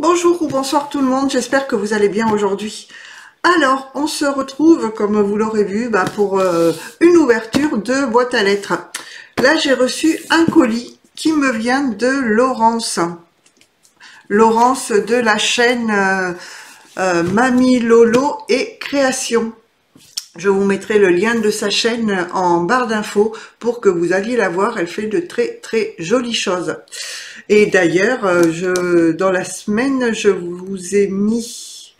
Bonjour ou bonsoir tout le monde, j'espère que vous allez bien aujourd'hui. Alors, on se retrouve, comme vous l'aurez vu, pour une ouverture de boîte à lettres. Là, j'ai reçu un colis qui me vient de Laurence. Laurence de la chaîne Mamie Lolo et Création. Je vous mettrai le lien de sa chaîne en barre d'infos pour que vous alliez la voir. Elle fait de très jolies choses. Et d'ailleurs, dans la semaine, je vous ai mis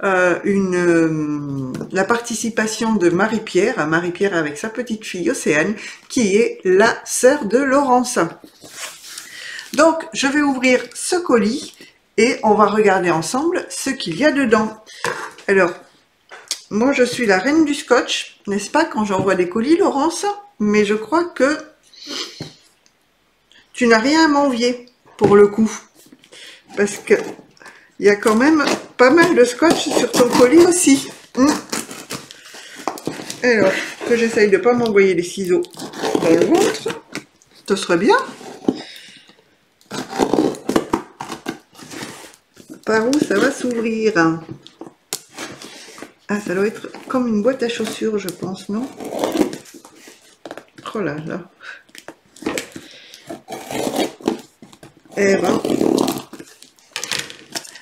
la participation de Marie-Pierre, Marie-Pierre avec sa petite fille Océane, qui est la sœur de Laurence. Donc, je vais ouvrir ce colis et on va regarder ensemble ce qu'il y a dedans. Alors, moi, je suis la reine du scotch, n'est-ce pas, quand j'envoie des colis, Laurence? Mais je crois que tu n'as rien à m'envier, pour le coup. Parce que il y a quand même pas mal de scotch sur ton colis aussi. Alors, que j'essaye de ne pas m'envoyer les ciseaux dans le ventre. Ce serait bien. Par où ça va s'ouvrir? Ah, ça doit être comme une boîte à chaussures, je pense, non? Oh là là. Eh ben,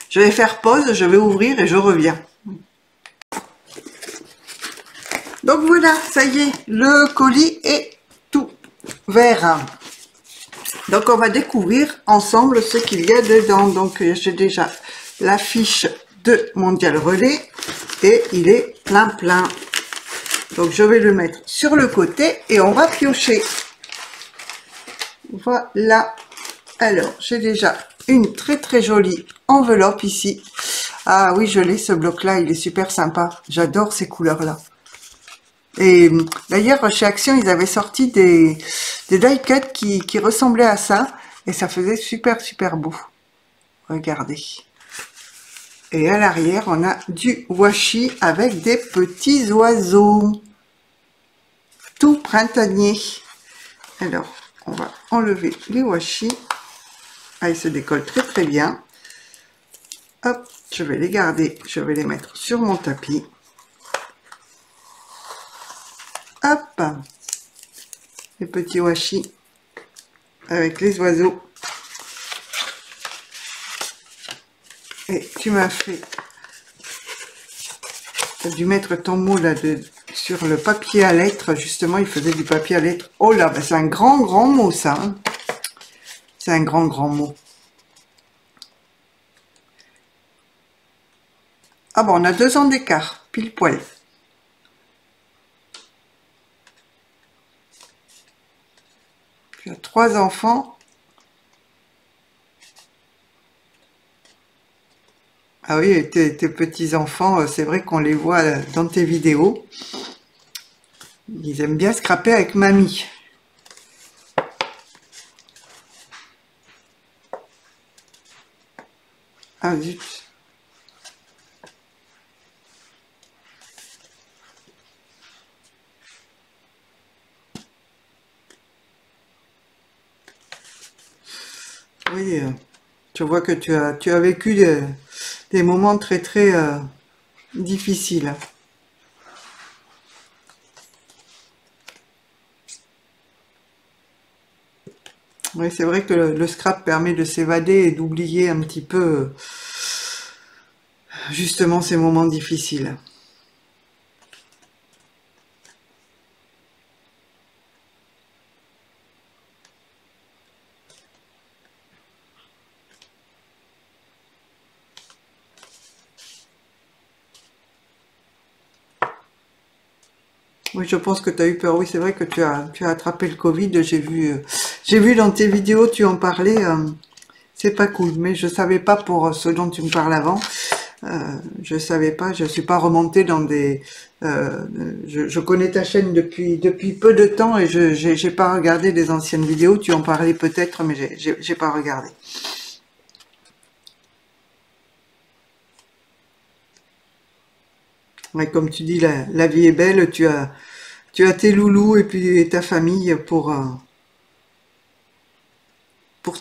je vais faire pause, je vais ouvrir et je reviens. Donc voilà, ça y est, le colis est tout vert. Donc on va découvrir ensemble ce qu'il y a dedans. Donc j'ai déjà la fiche de Mondial Relais et il est plein. Donc je vais le mettre sur le côté et on va piocher. Voilà. Alors j'ai déjà une très jolie enveloppe ici. Ah oui, je l'ai, ce bloc-là, il est super sympa. J'adore ces couleurs-là. Et d'ailleurs, chez Action, ils avaient sorti des die cuts qui ressemblaient à ça. Et ça faisait super beau. Regardez. Et à l'arrière, on a du washi avec des petits oiseaux. Tout printanier. Alors, on va enlever les washi. Ah, ils se décollent très bien. Hop, je vais les garder. Je vais les mettre sur mon tapis. Hop, les petits washi avec les oiseaux. Et tu m'as fait, tu as dû mettre ton mot là sur le papier à lettres. Justement, il faisait du papier à lettres. Oh là, c'est un grand mot ça. Hein. C'est un grand mot. Ah bon, on a 2 ans d'écart, pile poil. Tu as 3 enfants. Ah oui, tes petits-enfants, c'est vrai qu'on les voit dans tes vidéos. Ils aiment bien scraper avec mamie. Ah zut. Oui, je vois que tu as vécu des moments très difficiles. Oui, c'est vrai que le scrap permet de s'évader et d'oublier un petit peu justement ces moments difficiles. Oui, je pense que tu as eu peur. Oui, c'est vrai que tu as attrapé le Covid. J'ai vu dans tes vidéos, tu en parlais. C'est pas cool, mais je savais pas pour ce dont tu me parles avant. Je savais pas, je suis pas remontée dans des. Je connais ta chaîne depuis peu de temps et j'ai pas regardé les anciennes vidéos. Tu en parlais peut-être, mais j'ai pas regardé. Ouais, comme tu dis, la vie est belle. Tu as tes loulous et puis ta famille pour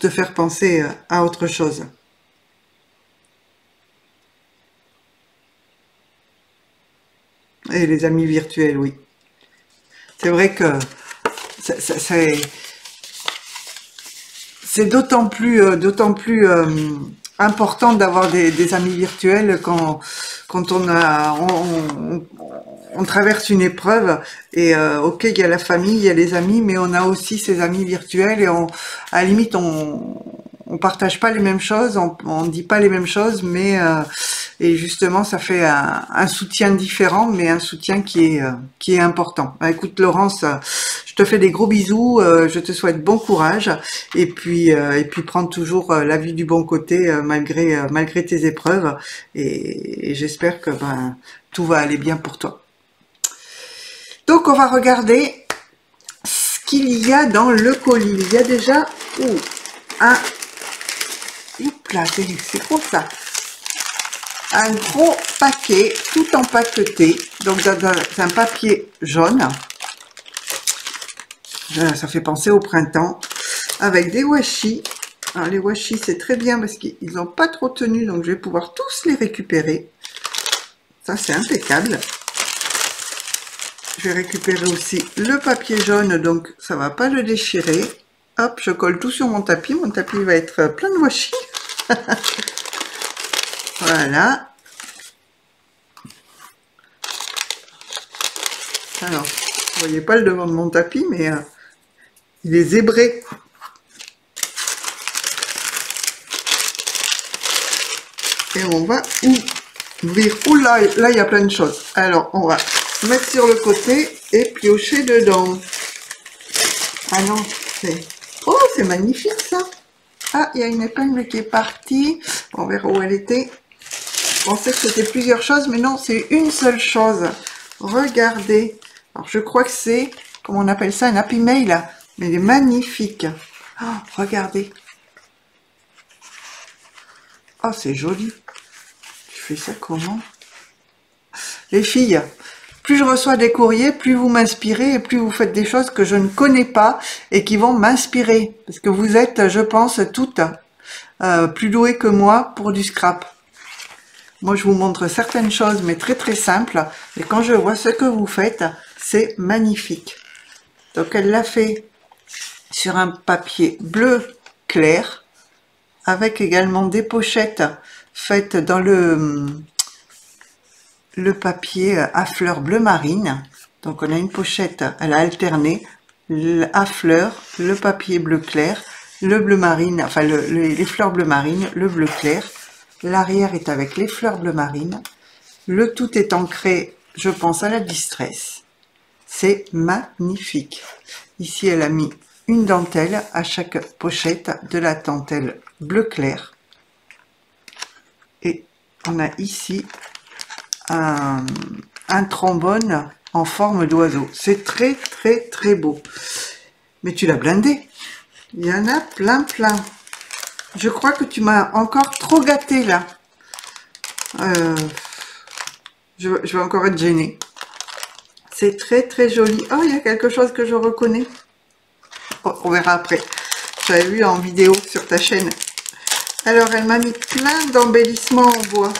te faire penser à autre chose. Et les amis virtuels, oui. C'est vrai que c'est d'autant plus important d'avoir des amis virtuels quand on traverse une épreuve et ok, il y a la famille, il y a les amis, mais on a aussi ses amis virtuels et à la limite on partage pas les mêmes choses, on dit pas les mêmes choses, mais et justement ça fait un soutien différent, mais un soutien qui est important. Bah, écoute Laurence, je te fais des gros bisous, je te souhaite bon courage et puis prends toujours la vie du bon côté malgré tes épreuves et j'espère que ben tout va aller bien pour toi. Donc on va regarder ce qu'il y a dans le colis. Il y a déjà un là, c'est quoi ça? Un gros paquet tout empaqueté, donc dans un papier jaune. Ça fait penser au printemps, avec des washi. Alors les washi c'est très bien parce qu'ils n'ont pas trop tenu, donc je vais pouvoir tous les récupérer. Ça c'est impeccable. Je vais récupérer aussi le papier jaune, donc ça va pas le déchirer. Hop, je colle tout sur mon tapis va être plein de washi. Voilà. Alors, vous voyez pas le devant de mon tapis, mais il est zébré. Et on va ouvrir. Oula, là il y a plein de choses. Alors, on va mettre sur le côté et piocher dedans. Ah non, oh, c'est magnifique ça. Ah, il y a une épingle qui est partie. On verra où elle était. Je pensais que c'était plusieurs choses, mais non, c'est une seule chose. Regardez. Alors, je crois que c'est, comment on appelle ça, un Happy Mail. Mais il est magnifique. Oh, regardez. Oh, c'est joli. Je fais ça comment? Les filles, plus je reçois des courriers, plus vous m'inspirez et plus vous faites des choses que je ne connais pas et qui vont m'inspirer. Parce que vous êtes, je pense, toutes plus douées que moi pour du scrap. Moi, je vous montre certaines choses, mais très très simples. Et quand je vois ce que vous faites, c'est magnifique. Donc, elle l'a fait sur un papier bleu clair, avec également des pochettes faites dans le papier à fleurs bleu marine. Donc, on a une pochette, elle a alterné à fleurs, le papier bleu clair, le bleu marine, enfin les fleurs bleu marine, le bleu clair. L'arrière est avec les fleurs bleu marine. Le tout est ancré, je pense, à la distress. C'est magnifique. Ici, elle a mis une dentelle à chaque pochette, de la dentelle bleu clair. Et on a ici un trombone en forme d'oiseau. C'est très, très, très beau. Mais tu l'as blindé. Il y en a plein, plein. Je crois que tu m'as encore trop gâté là. Je vais encore être gênée. C'est très très joli. Oh, il y a quelque chose que je reconnais. Oh, on verra après. J'avais vu en vidéo sur ta chaîne. Alors, elle m'a mis plein d'embellissements en bois.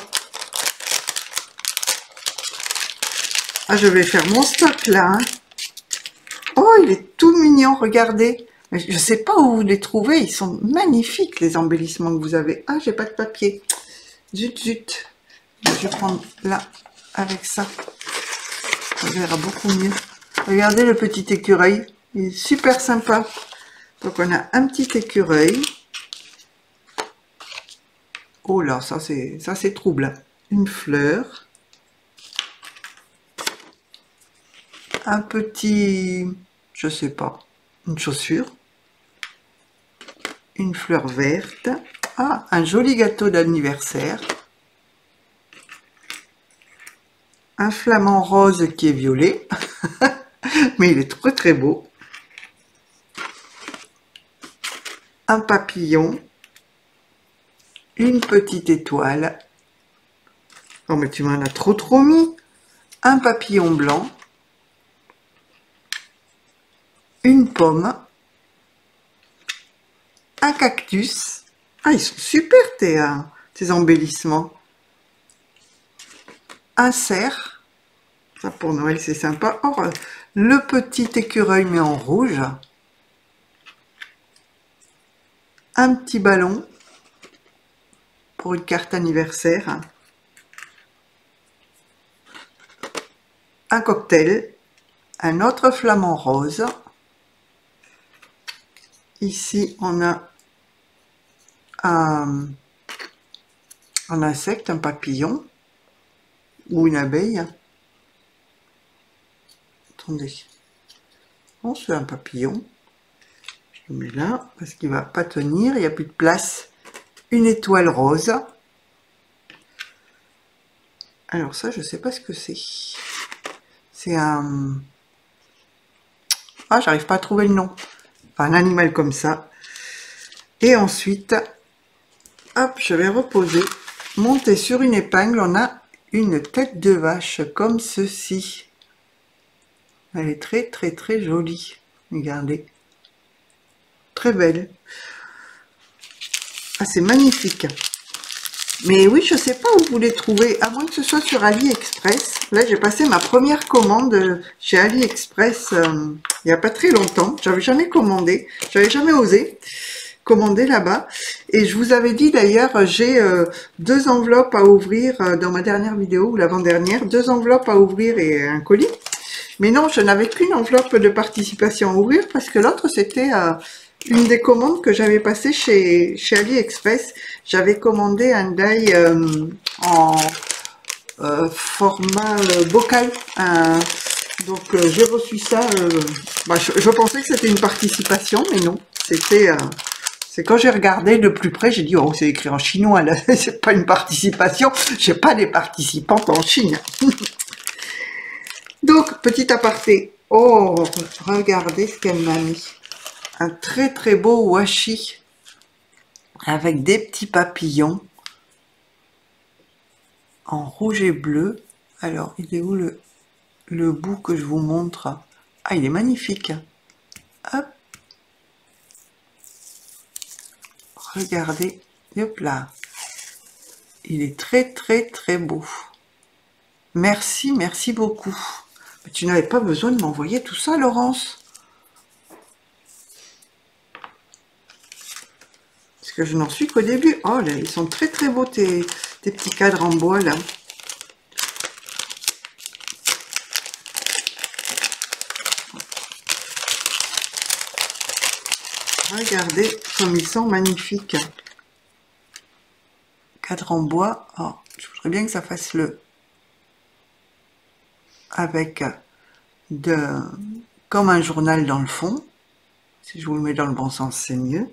Ah, je vais faire mon stock là. Hein. Oh, il est tout mignon, regardez. Je ne sais pas où vous les trouvez, ils sont magnifiques les embellissements que vous avez. Ah, j'ai pas de papier. Zut, zut. Je vais prendre là, avec ça. Ça verra beaucoup mieux. Regardez le petit écureuil, il est super sympa. Donc on a un petit écureuil. Oh là, ça c'est trouble. Une fleur. Un petit, je sais pas, une chaussure. Une fleur verte. Ah, un joli gâteau d'anniversaire. Un flamant rose qui est violet. Mais il est très très beau. Un papillon. Une petite étoile. Oh mais tu m'en as trop mis. Un papillon blanc. Une pomme. Un cactus. Ah, ils sont super tes embellissements. Un cerf. Ça pour Noël, c'est sympa. Or, le petit écureuil, mais en rouge. Un petit ballon pour une carte anniversaire. Un cocktail. Un autre flamant rose. Ici, on a un insecte, un papillon ou une abeille. Attendez. Bon, c'est un papillon. Je le mets là parce qu'il va pas tenir. Il n'y a plus de place. Une étoile rose. Alors ça, je sais pas ce que c'est. C'est un... Ah, j'arrive pas à trouver le nom. Enfin, un animal comme ça. Et ensuite, hop, je vais reposer. Monter sur une épingle, on a une tête de vache comme ceci. Elle est très très très jolie. Regardez. Très belle. Ah, c'est magnifique. Mais oui, je sais pas où vous les trouvez, à moins que ce soit sur AliExpress. Là, j'ai passé ma première commande chez AliExpress il n'y a pas très longtemps. J'avais jamais commandé, j'avais jamais osé commander là-bas. Et je vous avais dit d'ailleurs, j'ai 2 enveloppes à ouvrir dans ma dernière vidéo, ou l'avant-dernière, 2 enveloppes à ouvrir et un colis. Mais non, je n'avais qu'une enveloppe de participation à ouvrir parce que l'autre, c'était une des commandes que j'avais passées chez AliExpress. J'avais commandé un die en format bocal. Donc j'ai reçu ça. Je pensais que c'était une participation, mais non. C'est quand j'ai regardé de plus près, j'ai dit oh c'est écrit en chinois là, c'est pas une participation. J'ai pas des participantes en Chine. Donc petit aparté. Oh regardez ce qu'elle m'a mis. Un très très beau washi avec des petits papillons en rouge et bleu. Alors, il est où le bout que je vous montre? Ah, il est magnifique. Hop. Regardez. Hop là. Il est très très très beau. Merci, merci beaucoup. Mais tu n'avais pas besoin de m'envoyer tout ça, Laurence. Parce que je n'en suis qu'au début. Oh là, ils sont très très beaux tes petits cadres en bois là. Regardez comme ils sont magnifiques. Cadre en bois. Oh, je voudrais bien que ça fasse le... Avec comme un journal dans le fond. Si je vous le mets dans le bon sens, c'est mieux.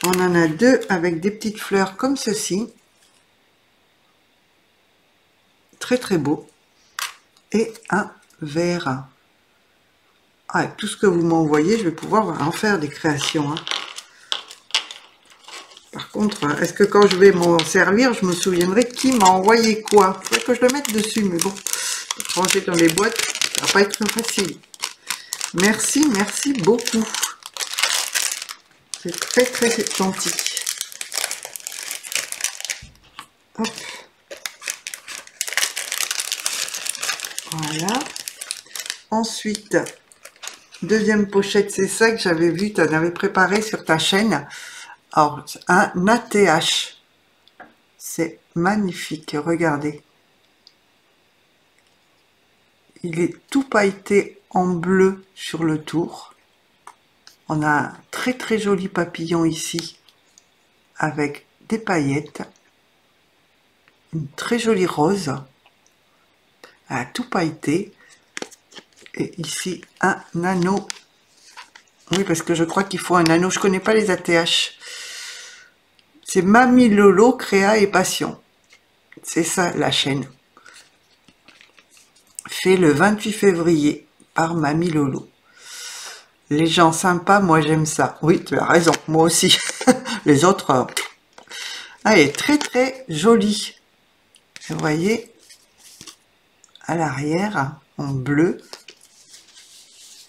On en a 2 avec des petites fleurs comme ceci. Très très beau. Et un vert. Ah, avec tout ce que vous m'envoyez, je vais pouvoir en faire des créations. Hein. Par contre, est-ce que quand je vais m'en servir, je me souviendrai qui m'a envoyé quoi? Il faudrait que je le mette dessus, mais bon, ranger dans les boîtes, ça va pas être facile. Merci, merci beaucoup. C'est très très gentil. Hop. Voilà. Ensuite, deuxième pochette, c'est ça que j'avais vu, tu en avais préparé sur ta chaîne. Alors, un ATH. C'est magnifique, regardez. Il est tout pailleté en bleu sur le tour. On a un très très joli papillon ici, avec des paillettes. Une très jolie rose. Tout pailleté. Et ici, un anneau. Oui, parce que je crois qu'il faut un anneau. Je connais pas les ATH. C'est Mamie Lolo, Créa et Passion. C'est ça, la chaîne. Fait le 28 février par Mamie Lolo. Les gens sympas, moi j'aime ça. Oui, tu as raison, moi aussi. Les autres... Elle est très très jolie. Vous voyez, à l'arrière, en bleu.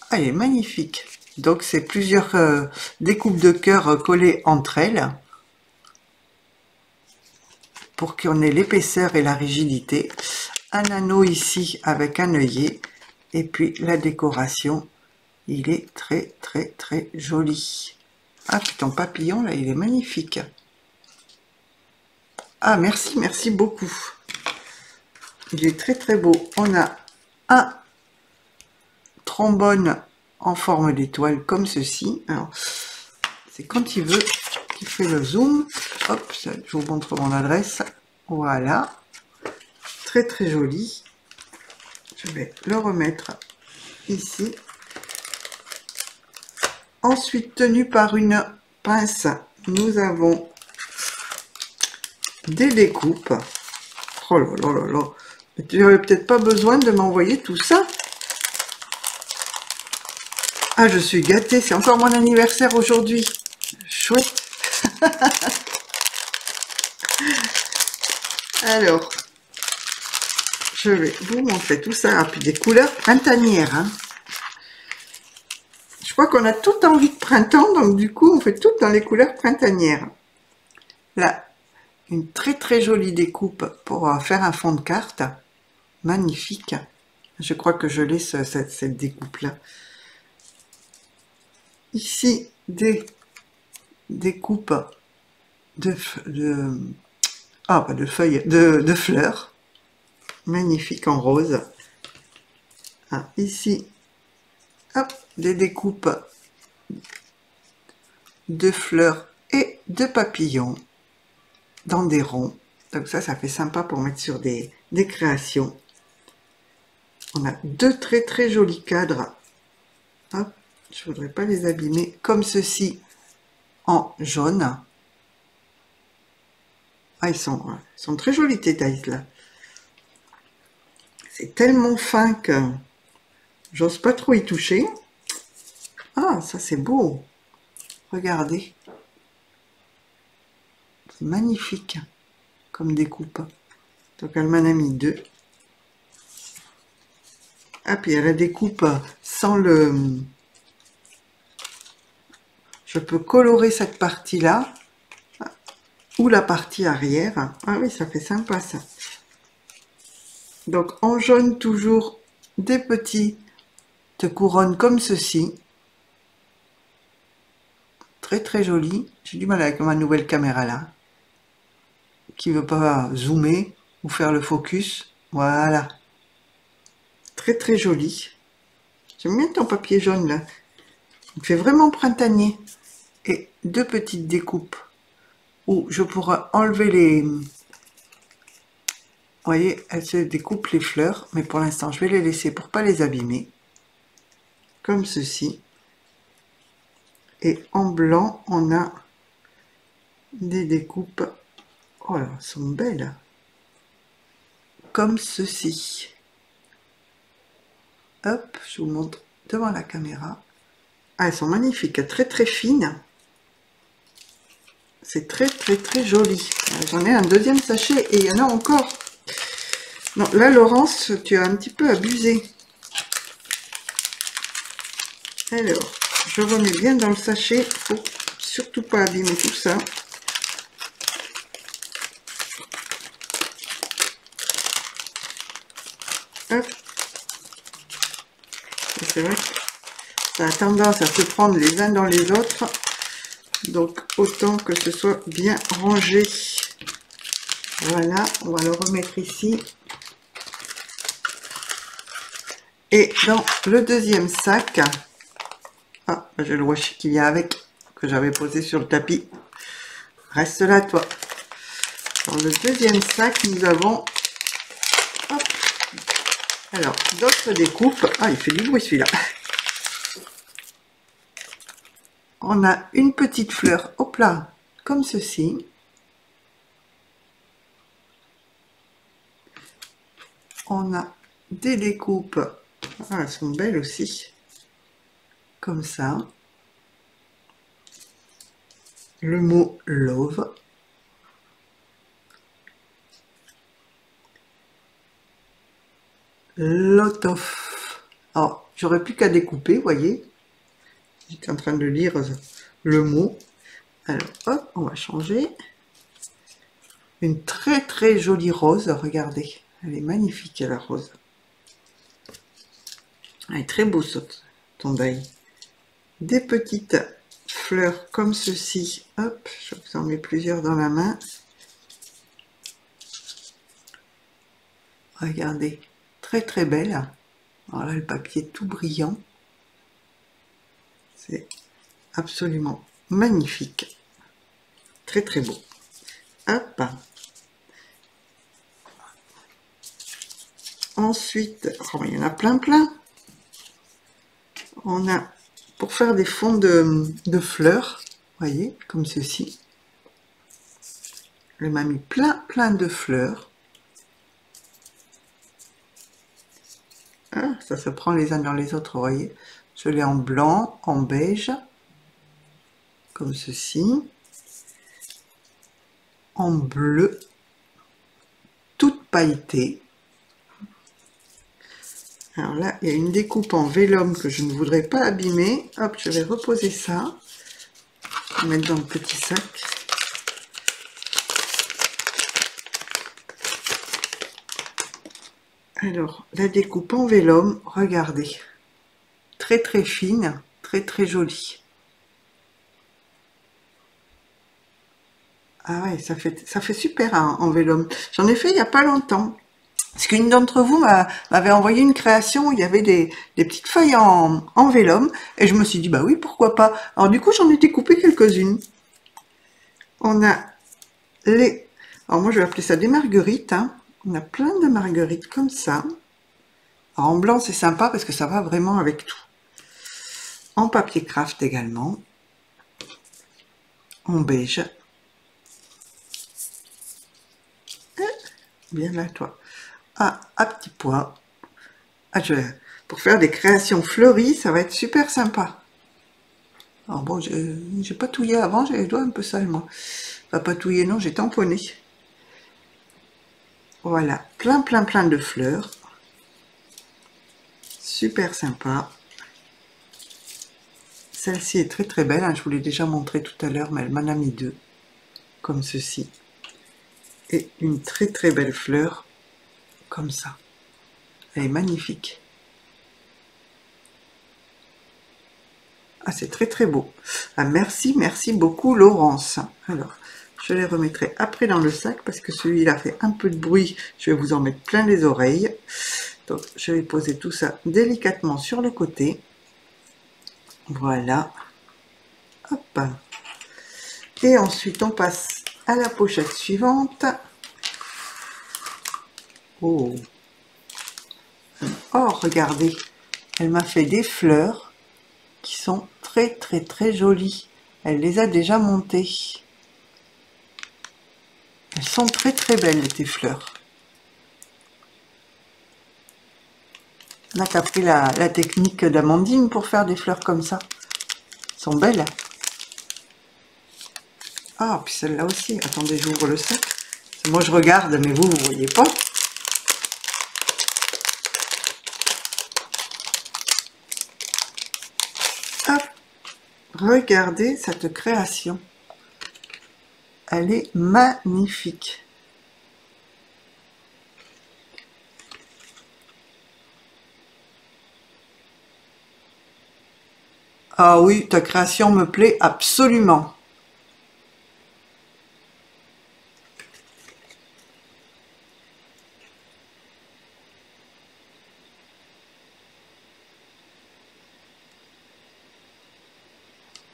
Ah, elle est magnifique. Donc c'est plusieurs découpes de cœur collées entre elles pour qu'on ait l'épaisseur et la rigidité. un anneau ici avec un œillet. Et puis la décoration, il est très très très joli. Ah, puis ton papillon là, il est magnifique. Ah, merci, merci beaucoup. Il est très très beau. On a un trombone en forme d'étoile comme ceci. Alors, c'est quand il veut qu'il fait le zoom. Hop, je vous montre mon adresse. Voilà. Très très joli. Je vais le remettre ici. Ensuite, tenu par une pince, nous avons des découpes. Oh là là là là. Mais tu n'aurais peut-être pas besoin de m'envoyer tout ça. Ah, je suis gâtée. C'est encore mon anniversaire aujourd'hui. Chouette. Alors, je vais vous montrer tout ça. Ah, puis des couleurs printanières. Hein. Je crois qu'on a tout envie de printemps, donc du coup, on fait tout dans les couleurs printanières. Là, une très très jolie découpe pour faire un fond de carte. Magnifique. Je crois que je laisse cette découpe-là. Ici, des découpes de feuilles, de fleurs. Magnifique en rose. Ah, ici, hop, des découpes de fleurs et de papillons dans des ronds. Donc ça fait sympa pour mettre sur des créations. On a deux très très jolis cadres. Hop, je voudrais pas les abîmer. Comme ceci en jaune. Ah, ils sont très jolis tes tailles là. C'est tellement fin que j'ose pas trop y toucher. Ah, ça c'est beau. Regardez. C'est magnifique comme découpe. Donc elle m'en a mis deux. Ah, puis elle a des coupes sans le... Je peux colorer cette partie-là ou la partie arrière. Ah oui, ça fait sympa ça. Donc en jaune toujours des petites couronnes comme ceci. Très très joli. J'ai du mal avec ma nouvelle caméra là. Qui veut pas zoomer ou faire le focus. Voilà. Très très joli. J'aime bien ton papier jaune là. Il fait vraiment printanier. Et deux petites découpes où je pourrais enlever les... Vous voyez, elles se découpent les fleurs, mais pour l'instant je vais les laisser pour pas les abîmer. Comme ceci. Et en blanc, on a des découpes. Oh là, elles sont belles. Comme ceci. Hop, je vous montre devant la caméra. Ah, elles sont magnifiques, très très fines. C'est très très très joli. J'en ai un deuxième sachet et il y en a encore. Non, là Laurence, tu as un petit peu abusé. Alors, je remets bien dans le sachet. Faut surtout pas abîmer tout ça. Hop. C'est vrai que ça a tendance à se prendre les uns dans les autres. Donc, autant que ce soit bien rangé. Voilà, on va le remettre ici. Et dans le deuxième sac, ah, j'ai le washi qu'il y a avec, que j'avais posé sur le tapis. Reste là, toi. Dans le deuxième sac, nous avons, hop, alors, d'autres découpes. Ah, il fait du bruit celui-là. On a une petite fleur, hop là, comme ceci. On a des découpes, ah, elles sont belles aussi, comme ça. Le mot love. Lot of. Alors, j'aurais plus qu'à découper, vous voyez. J'étais en train de lire le mot. Alors, hop, on va changer. Une très très jolie rose, regardez. Elle est magnifique, la rose. Elle est très beau, ton die. Des petites fleurs comme ceci. Hop, je vous en mets plusieurs dans la main. Regardez, très très belle. Voilà le papier tout brillant. C'est absolument magnifique. Très très beau. Hop. Ensuite, oh, il y en a plein plein. On a, pour faire des fonds de fleurs, voyez, comme ceci. Elle m'a mis plein de fleurs. Ah, ça se prend les uns dans les autres, vous voyez. Je l'ai en blanc, en beige, comme ceci. En bleu, toute pailletée. Alors là, il y a une découpe en vélum que je ne voudrais pas abîmer. Hop, je vais reposer ça. Mettre dans le petit sac. Alors, la découpe en vélum, regardez. Très très fine, très très jolie. Ah ouais, ça fait super hein, en vélum. J'en ai fait il n'y a pas longtemps. Parce qu'une d'entre vous m'avait envoyé une création où il y avait des petites feuilles en vélum. Et je me suis dit, bah oui, pourquoi pas. Alors du coup, j'en ai découpé quelques-unes. On a les... Alors moi, je vais appeler ça des marguerites. Hein. On a plein de marguerites comme ça. Alors, en blanc, c'est sympa parce que ça va vraiment avec tout. En papier craft également. En beige. Bien là, toi. Ah, à petits pois. Ah, pour faire des créations fleuries, ça va être super sympa. Alors bon, j'ai patouillé avant, j'ai les doigts un peu sales, moi. Enfin, patouillé, non, j'ai tamponné. Voilà, plein de fleurs. Super sympa. Celle-ci est très belle, hein, je vous l'ai déjà montré tout à l'heure, mais elle m'en a mis deux, comme ceci. Et une très belle fleur, comme ça. Elle est magnifique. Ah, c'est très beau. Ah, merci beaucoup Laurence. Alors, je les remettrai après dans le sac parce que celui-là fait un peu de bruit. Je vais vous en mettre plein les oreilles. Donc, je vais poser tout ça délicatement sur le côté. Voilà. Hop. Et ensuite, on passe à la pochette suivante. Oh. Oh, regardez. Elle m'a fait des fleurs qui sont très jolies. Elle les a déjà montées. Elles sont très belles, tes fleurs. Là, tu as pris la technique d'Amandine pour faire des fleurs comme ça. Elles sont belles. Ah, puis celle-là aussi. Attendez, j'ouvre le sac. Moi, je regarde, mais vous voyez pas. Hop. Regardez cette création. Elle est magnifique. Ah oui, ta création me plaît absolument.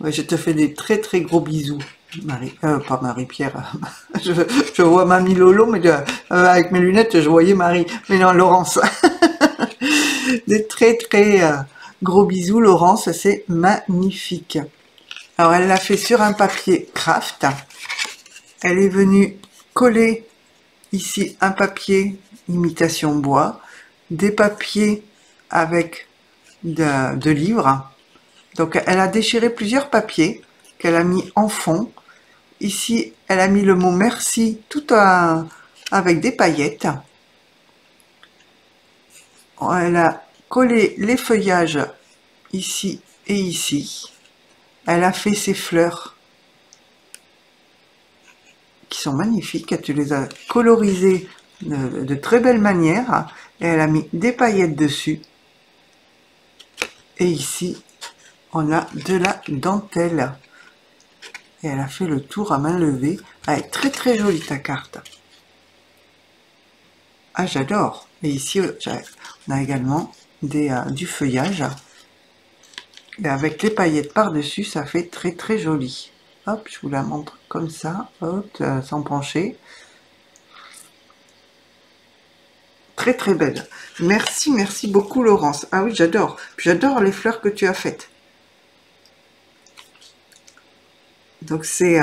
Ouais, je te fais des très gros bisous, Marie. Pas Marie-Pierre. je vois Mamie Lolo, mais avec mes lunettes, je voyais Marie. Mais non, Laurence. Des très gros bisous, Laurence. C'est magnifique. Alors, elle l'a fait sur un papier craft. Elle est venue coller ici un papier imitation bois, des papiers avec de livres. Donc, elle a déchiré plusieurs papiers qu'elle a mis en fond. Ici, elle a mis le mot merci tout avec des paillettes. Elle a collé les feuillages ici et ici. Elle a fait ses fleurs qui sont magnifiques. Tu les as colorisées de très belle manière. Et elle a mis des paillettes dessus. Et ici, on a de la dentelle. Et elle a fait le tour à main levée. Elle est très très jolie ta carte. Ah, j'adore. Et ici, on a également du feuillage. Et avec les paillettes par-dessus, ça fait très très joli. Hop, je vous la montre comme ça, hop, sans pencher. Très très belle. Merci, merci beaucoup Laurence. Ah oui, j'adore. J'adore les fleurs que tu as faites. Donc c'est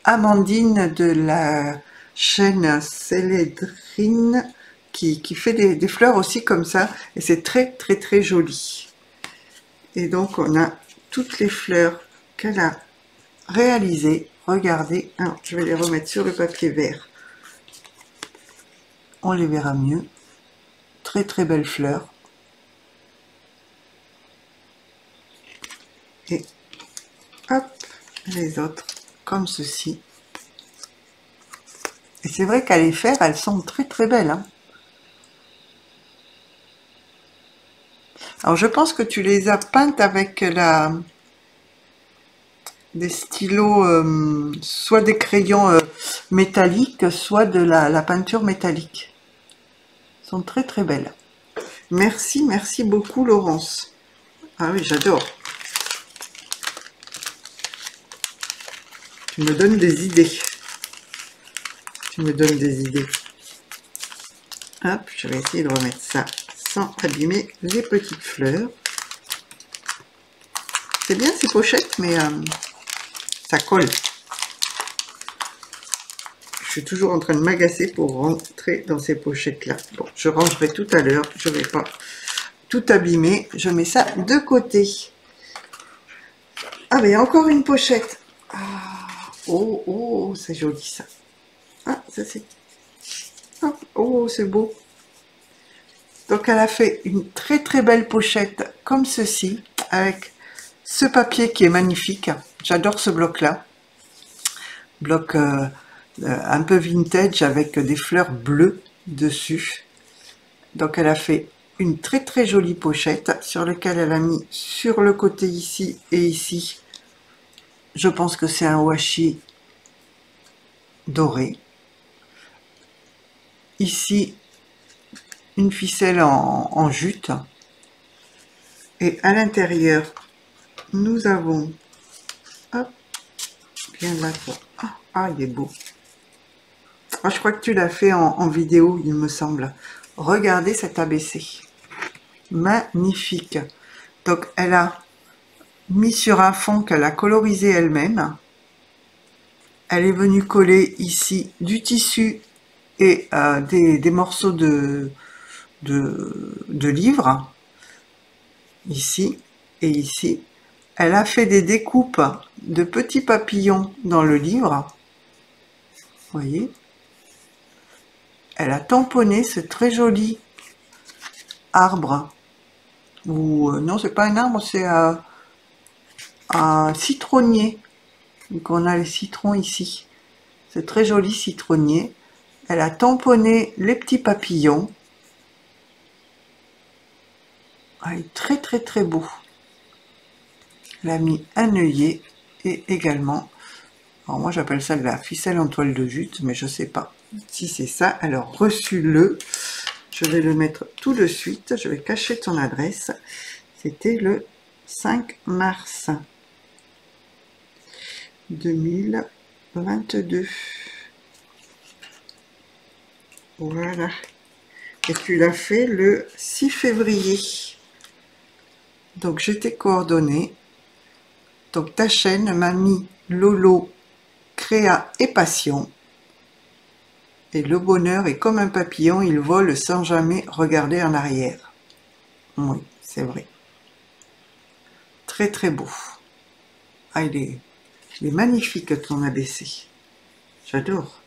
Amandine de la chaîne Célédrine qui fait des fleurs aussi comme ça. Et c'est très très très joli. Et donc on a toutes les fleurs qu'elle a réalisées. Regardez, alors, je vais les remettre sur le papier vert. On les verra mieux. Très très belles fleurs. Et hop, les autres comme ceci. Et c'est vrai qu'à les faire, elles sont très très belles. Hein. Alors je pense que tu les as peintes avec des stylos, soit des crayons métalliques, soit de la peinture métallique. Elles sont très très belles. Merci, merci beaucoup Laurence. Ah oui, j'adore. Tu me donnes des idées. Tu me donnes des idées. Hop, je vais essayer de remettre ça sans abîmer les petites fleurs. C'est bien ces pochettes, mais ça colle. Je suis toujours en train de m'agacer pour rentrer dans ces pochettes-là. Bon, je rangerai tout à l'heure. Je ne vais pas tout abîmer. Je mets ça de côté. Ah, mais il y a encore une pochette. Ah, oh, oh, c'est joli ça. Ah, ça c'est... Ah, oh, c'est beau. Donc, elle a fait une très très belle pochette comme ceci, avec ce papier qui est magnifique. J'adore ce bloc-là. Bloc un peu vintage avec des fleurs bleues dessus. Donc, elle a fait une très très jolie pochette sur laquelle elle a mis sur le côté ici et ici. Je pense que c'est un washi doré. Ici, une ficelle en jute. Et à l'intérieur, nous avons... Hop, bien là. Ah, il est beau. Ah, je crois que tu l'as fait en vidéo, il me semble. Regardez cet ABC. Magnifique. Donc, elle a mis sur un fond qu'elle a colorisé elle-même. Elle est venue coller ici du tissu et des morceaux de livres. Ici et ici. Elle a fait des découpes de petits papillons dans le livre. Vous voyez? Elle a tamponné ce très joli arbre. Ou non, c'est pas un arbre, c'est un citronnier. Donc on a les citrons ici. C'est très joli citronnier. Elle a tamponné les petits papillons. Ah, il est très très très beau. Elle a mis un œillet et également, alors moi j'appelle ça de la ficelle en toile de jute, mais je sais pas si c'est ça. Alors reçu-le, je vais le mettre tout de suite, je vais cacher ton adresse. C'était le 5 mars 2022. Voilà. Et tu l'as fait le 6 février. Donc j'ai tes coordonnées. Donc ta chaîne, Mamie Lolo, Créa et Passion. Et le bonheur est comme un papillon, il vole sans jamais regarder en arrière. Oui, c'est vrai. Très très beau. Ah, il est magnifique ton ABC. J'adore.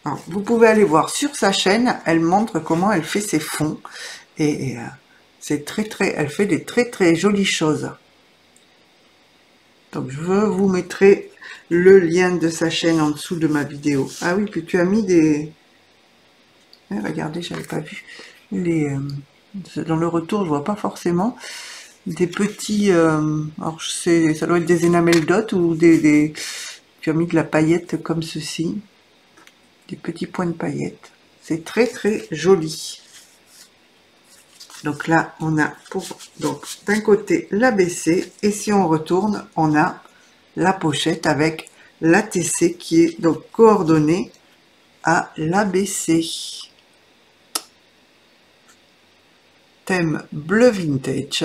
Alors, vous pouvez aller voir sur sa chaîne, elle montre comment elle fait ses fonds. Et c'est elle fait des très très jolies choses. Donc je vous mettrai le lien de sa chaîne en dessous de ma vidéo. Ah oui, puis tu as mis des... regardez, j'avais pas vu. Dans le retour, je vois pas forcément. Des petits... alors, je sais, ça doit être des enamel dots ou tu as mis de la paillette comme ceci. Des petits points de paillettes. C'est très très joli. Donc là, on a donc d'un côté l'ABC et si on retourne, on a la pochette avec l'ATC qui est donc coordonnée à l'ABC. Thème bleu vintage.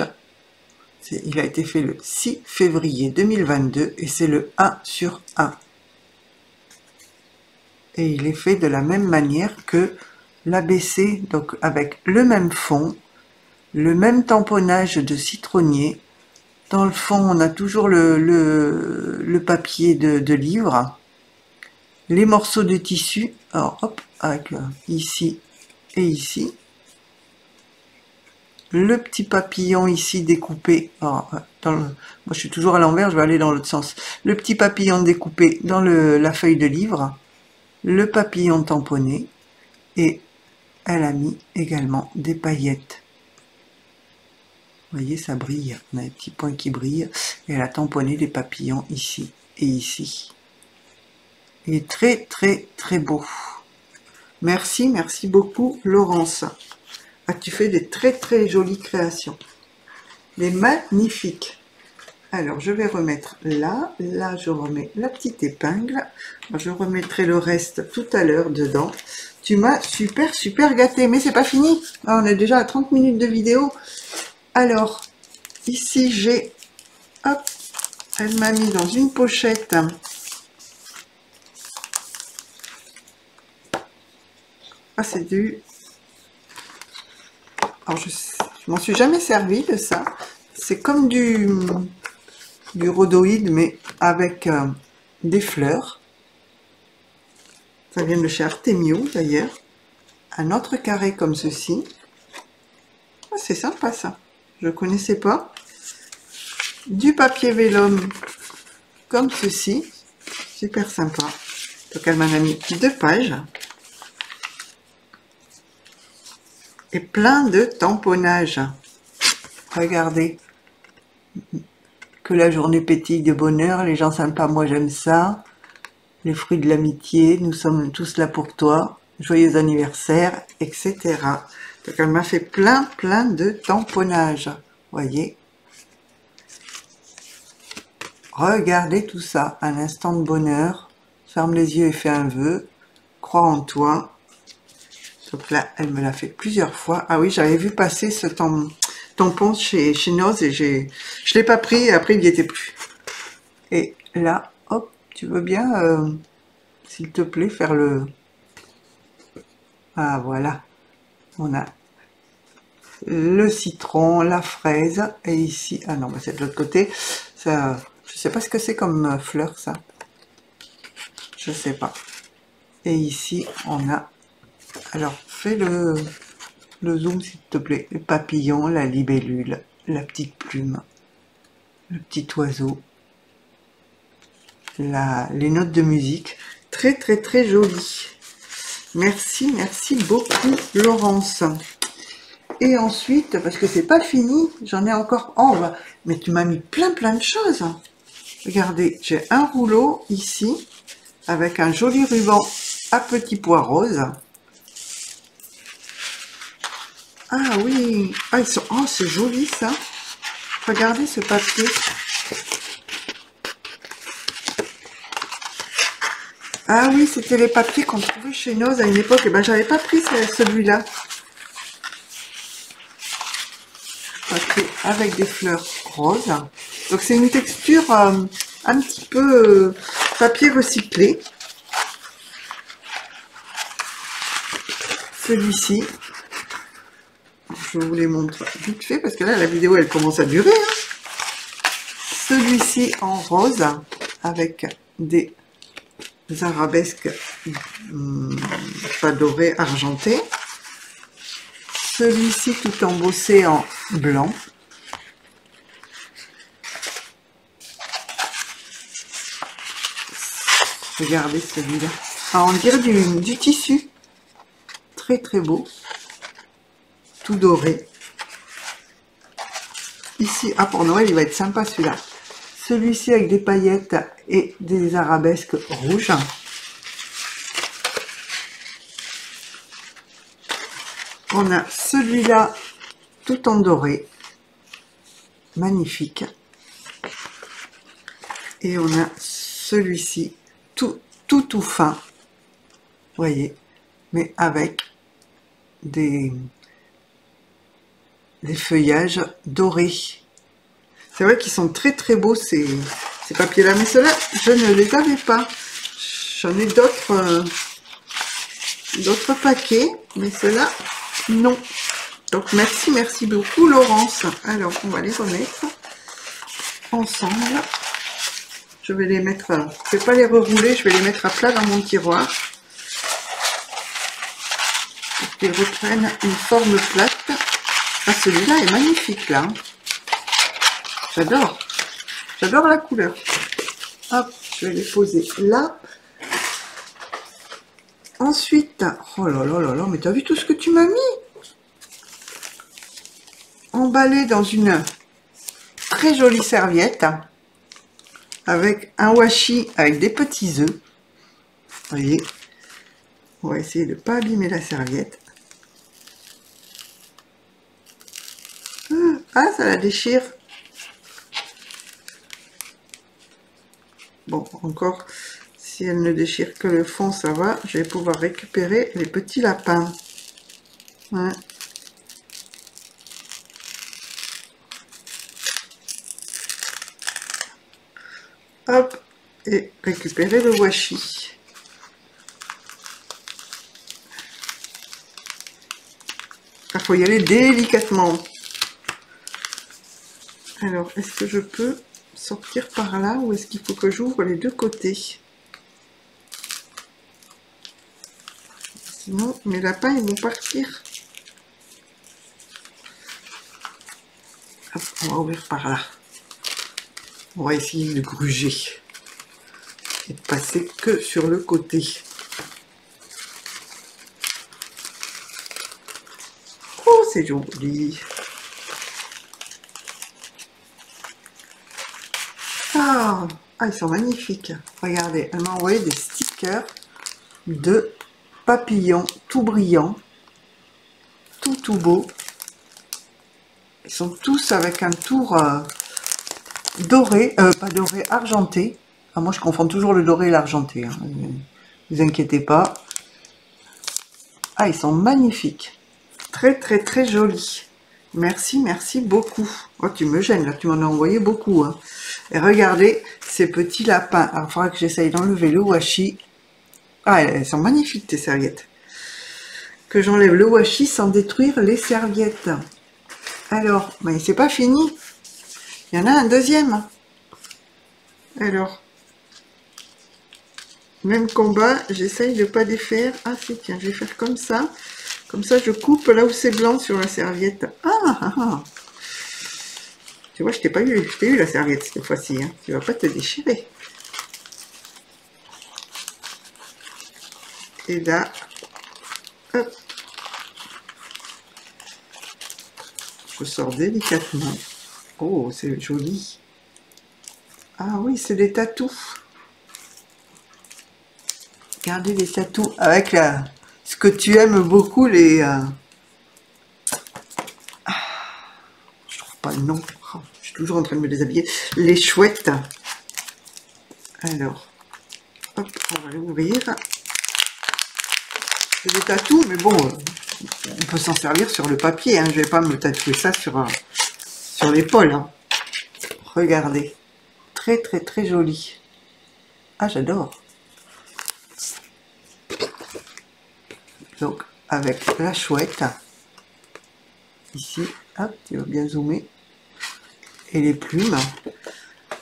Il a été fait le 6 février 2022 et c'est le 1 sur 1. Et il est fait de la même manière que l'ABC, donc avec le même fond, le même tamponnage de citronnier. Dans le fond, on a toujours le papier de livre, les morceaux de tissu, alors hop, avec ici et ici, le petit papillon ici découpé, alors, moi je suis toujours à l'envers, je vais aller dans l'autre sens, le petit papillon découpé dans la feuille de livre, le papillon tamponné, et elle a mis également des paillettes. Vous voyez, ça brille, on a des petits points qui brillent, et elle a tamponné des papillons ici et ici. Il est très très très beau. Merci, merci beaucoup Laurence. Ah, tu fais des très très jolies créations. Des magnifiques. Alors je vais remettre là je remets la petite épingle. Je remettrai le reste tout à l'heure dedans. Tu m'as super gâté, mais c'est pas fini. Ah, on est déjà à 30 minutes de vidéo. Alors, ici j'ai, hop, elle m'a mis dans une pochette c'est du... Alors, je m'en suis jamais servi de ça. C'est comme du rhodoïde, mais avec des fleurs. Ça vient de chez Artemio, d'ailleurs. Un autre carré comme ceci. Ah, c'est sympa, ça. Je ne connaissais pas. Du papier vélum comme ceci. Super sympa. Donc, elle m'en a mis 2 pages. Et plein de tamponnages. Regardez. Que la journée pétille de bonheur. Les gens sympas, moi j'aime ça. Les fruits de l'amitié. Nous sommes tous là pour toi. Joyeux anniversaire, etc. Donc elle m'a fait plein de tamponnages. Voyez. Regardez tout ça. Un instant de bonheur. Ferme les yeux et fais un vœu. Crois en toi. Donc là, elle me l'a fait plusieurs fois. Ah oui, j'avais vu passer ce tampon chez Noz et je l'ai pas pris et après il n'y était plus. Et là, hop, tu veux bien, s'il te plaît, faire le... Ah voilà, on a le citron, la fraise et ici, ah non, bah c'est de l'autre côté. Ça, je sais pas ce que c'est comme fleur ça. Je sais pas. Et ici, on a... Alors, fais le zoom s'il te plaît. Le papillon, la libellule, la petite plume, le petit oiseau, les notes de musique. Très très joli. Merci beaucoup Laurence. Et ensuite, parce que c'est pas fini, j'en ai encore... Oh, mais tu m'as mis plein de choses. Regardez, j'ai un rouleau ici, avec un joli ruban à petits pois roses. Ah oui, ah, ils sont... Oh, c'est joli ça. Regardez ce papier. Ah oui, c'était les papiers qu'on trouvait chez Noz à une époque. Et ben, j'avais pas pris celui-là. Papier avec des fleurs roses. Donc c'est une texture un petit peu papier recyclé. Celui-ci. Je vous les montre vite fait parce que là la vidéo elle commence à durer. Celui-ci en rose avec des arabesques pas dorées, argentées. Celui-ci tout embossé en blanc. Regardez celui-là. Ah, on dirait du tissu. Très très beau. Tout doré. Ici, ah pour Noël, il va être sympa celui-là. Celui-ci avec des paillettes et des arabesques rouges. On a celui-là tout en doré. Magnifique. Et on a celui-ci tout fin. Vous voyez, mais avec des feuillages dorés. C'est vrai qu'ils sont très très beaux ces papiers-là, mais ceux-là, je ne les avais pas. J'en ai d'autres paquets, mais ceux-là, non. Donc merci beaucoup Laurence. Alors, on va les remettre ensemble. Je vais les mettre, je vais pas les rerouler, je vais les mettre à plat dans mon tiroir. Pour qu'ils reprennent une forme plate. Ah, celui-là est magnifique là. J'adore la couleur. Hop, je vais les poser là. Ensuite, oh là là là là, mais t'as vu tout ce que tu m'as mis? Emballé dans une très jolie serviette avec un washi avec des petits œufs. Vous voyez, on va essayer de ne pas abîmer la serviette. Ah, ça la déchire. Bon, encore, si elle ne déchire que le fond, ça va. Je vais pouvoir récupérer les petits lapins. Ouais. Hop, et récupérer le washi. Il faut y aller délicatement. Alors, est-ce que je peux sortir par là ou est-ce qu'il faut que j'ouvre les deux côtés? Sinon, mes lapins, ils vont partir. Hop, on va ouvrir par là. On va essayer de gruger et de passer que sur le côté. Oh, c'est joli. Ah, ils sont magnifiques. Regardez, elle m'a envoyé des stickers de papillons tout brillants, tout beau. Ils sont tous avec un tour doré, pas doré, argenté. Ah, moi, je confonds toujours le doré et l'argenté. Hein. Ne vous inquiétez pas. Ah, ils sont magnifiques. Très jolis. Merci beaucoup. Oh, tu me gênes, là, tu m'en as envoyé beaucoup. Hein. Et regardez ces petits lapins. Alors, il faudra que j'essaye d'enlever le washi. Ah, elles sont magnifiques, tes serviettes. Que j'enlève le washi sans détruire les serviettes. Alors, mais c'est pas fini. Il y en a un deuxième. Alors, même combat, j'essaye de pas défaire. Ah si, tiens, je vais faire comme ça. Comme ça, je coupe là où c'est blanc sur la serviette. Ah. Tu vois, je t'ai pas eu. Je t'ai eu la serviette cette fois-ci. Hein. Tu vas pas te déchirer. Et là, hop. Je sors délicatement. Oh, c'est joli. Ah oui, c'est des tatous. Regardez les tatous avec ce que tu aimes beaucoup, les... je trouve pas le nom. Oh, je suis toujours en train de me déshabiller. Les chouettes. Alors, hop, on va l'ouvrir. C'est des tatous, mais bon, on peut s'en servir sur le papier. Hein. Je vais pas me tatouer ça sur l'épaule. Hein. Regardez. Très joli. Ah, j'adore. Donc, avec la chouette. Ici, hop, tu vas bien zoomer. Et les plumes.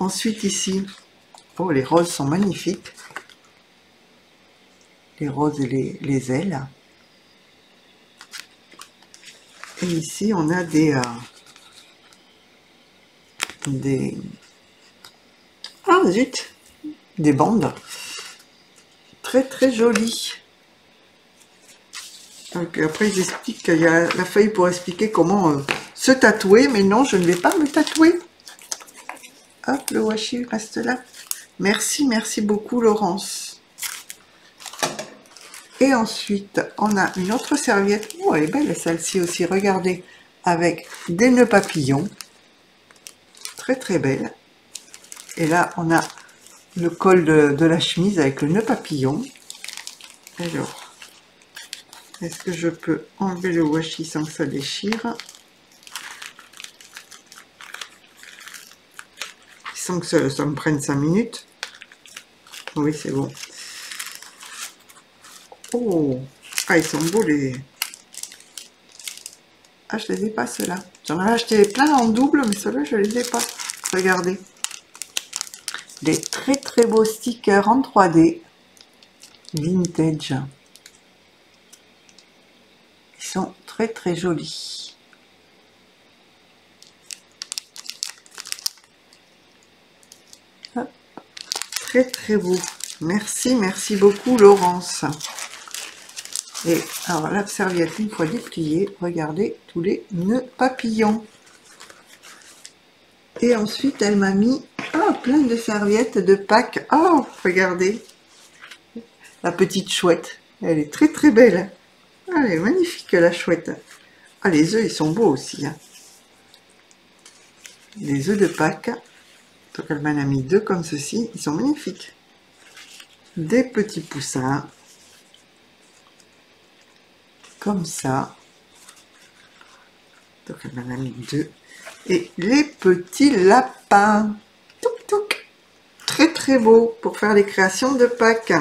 Ensuite, ici, oh, les roses sont magnifiques. Les roses et les ailes. Et ici, on a des ah zut, des bandes très très joli. Et puis après ils expliquent qu'il y a la feuille pour expliquer comment se tatouer, mais non, je ne vais pas me tatouer. Hop, le washi reste là. Merci, merci beaucoup Laurence. Et ensuite, on a une autre serviette. Oh, elle est belle celle-ci aussi, regardez. Avec des nœuds papillons. Très très belle. Et là, on a le col de la chemise avec le nœud papillon. Alors, est-ce que je peux enlever le washi sans que ça déchire? Sans que ça me prenne 5 minutes. Oui, c'est bon. Oh, ah, ils sont beaux les... Ah, je les ai pas ceux-là. J'en avais acheté plein en double, mais ceux-là, je les ai pas. Regardez. Des très très beaux stickers en 3D. Vintage. Ils sont très très jolis. Hop. Très très beau. Merci, merci beaucoup Laurence. Et alors la serviette, une fois dépliée, regardez tous les nœuds papillons. Et ensuite, elle m'a mis plein de serviettes de Pâques. Oh, regardez. La petite chouette. Elle est très très belle. Ah, elle est magnifique la chouette. Ah, les œufs, ils sont beaux aussi. Hein. Les œufs de Pâques. Donc elle m'en a mis 2 comme ceci. Ils sont magnifiques. Des petits poussins. Comme ça. Donc elle m'en a mis 2. Et les petits lapins. Touc touc. Très très beau pour faire les créations de Pâques.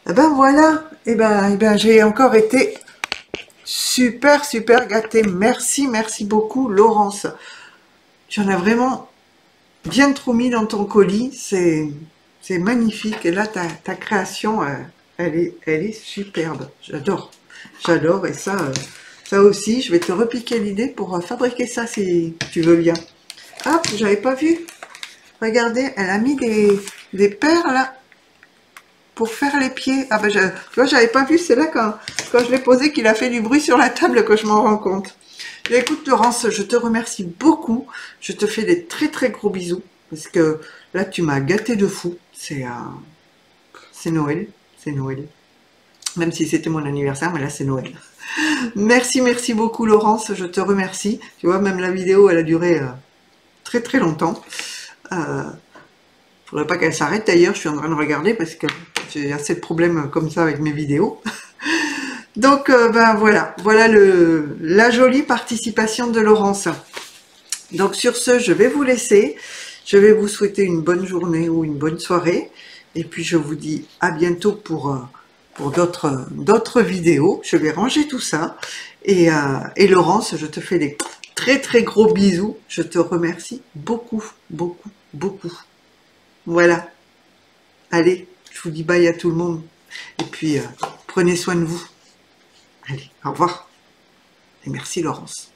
Et ben voilà. Et ben j'ai encore été super super gâtée. Merci, merci beaucoup Laurence. Tu en as vraiment bien trop mis dans ton colis. C'est magnifique. Et là ta création, elle est superbe. J'adore. J'adore. Et ça aussi, je vais te repiquer l'idée pour fabriquer ça si tu veux bien. Hop, j'avais pas vu. Regardez, elle a mis des perles pour faire les pieds. Ah ben, tu vois, j'avais pas vu, c'est là quand je l'ai posé qu'il a fait du bruit sur la table que je m'en rends compte. Et écoute Laurence, je te remercie beaucoup. Je te fais des très très gros bisous. Parce que là, tu m'as gâté de fou. C'est Noël. C'est Noël. Même si c'était mon anniversaire, mais là, c'est Noël. Merci, merci beaucoup Laurence, je te remercie. Tu vois, même la vidéo, elle a duré très très longtemps. Faudrait pas qu'elle s'arrête d'ailleurs, je suis en train de regarder parce que j'ai assez de problèmes comme ça avec mes vidéos. Donc ben voilà la jolie participation de Laurence. Donc sur ce, je vais vous laisser. Je vais vous souhaiter une bonne journée ou une bonne soirée. Et puis je vous dis à bientôt pour d'autres vidéos. Je vais ranger tout ça. Et Laurence, je te fais des très très gros bisous. Je te remercie beaucoup, beaucoup, beaucoup. Voilà. Allez, je vous dis bye à tout le monde. Et puis, prenez soin de vous. Allez, au revoir. Et merci Laurence.